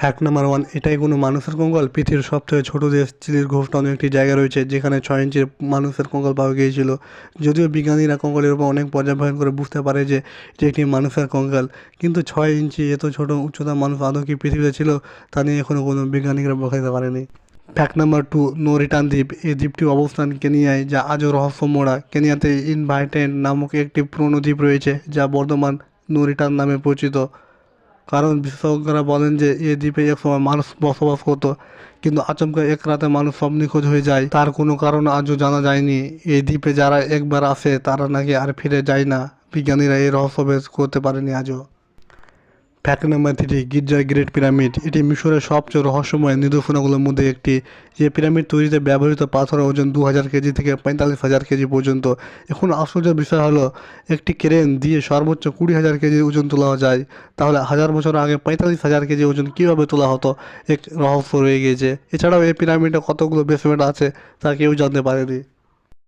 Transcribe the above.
Fact number 1, এটাই কোনো মানুষের কঙ্কাল? পৃথিবীর সবথেকে ছোট দেশ চিলির ঘোষ নামে একটি জায়গা রয়েছে যেখানে 6 ইঞ্চির মানুষের কঙ্কাল পাওয়া গিয়েছিল। যদিও বিজ্ঞানীরা কঙ্কালের উপর অনেক পর্যবেক্ষণ করে বুঝতে পারে যে এটি একটি মানুষের কঙ্কাল, কিন্তু 6 ইঞ্চি এত ছোট উচ্চতার মানুষ আদৌ কি পৃথিবীতে ছিল তা নিয়ে এখনও কোনো বিজ্ঞানীরা বোঝাতে পারেনি। ফ্যাক্ট নাম্বার 2, নো রিটার্ন দ্বীপ। এই দ্বীপটির অবস্থান কেনিয়ায়, যা আজও রহস্যময়। কেনিয়াতে ইনভাইটেড নামক একটি পুরনো দ্বীপ রয়েছে যা বর্তমান নো রিটার্ন নামে পরিচিত। কারণ বিশেষজ্ঞরা বলেন যে এই দ্বীপে একসময় মানুষ বসবাস করতো, কিন্তু আচমকা এক রাতে মানুষ সব নিখোঁজ হয়ে যায়। তার কোনো কারণ আজও জানা যায়নি। এই দ্বীপে যারা একবার আসে তারা নাকি আর ফিরে যায় না। বিজ্ঞানীরা এই রহস্য বের করতে পারেনি আজও। Fact number 3, geyser great pyramid. এটি মিশরের সবচেয়ে রহস্যময় নিদর্শনগুলোর মধ্যে একটি। যে পিরামিড তৈরিতে ব্যবহৃত পাথরের ওজন 2000 কেজি থেকে 45,000 কেজি পর্যন্ত। এখন আশ্চর্যের বিষয় হলো, একটি ক্রেন দিয়ে সর্বোচ্চ 20,000 কেজি ওজন তোলা যায়। তাহলে 1000 বছর আগে 45,000 কেজি ওজন কীভাবে তোলা হতো, এক রহস্য রয়ে গিয়েছে। এছাড়াও এই পিরামিডে কতগুলো বেসমেন্ট আছে তা কেউ জানতে পারেনি।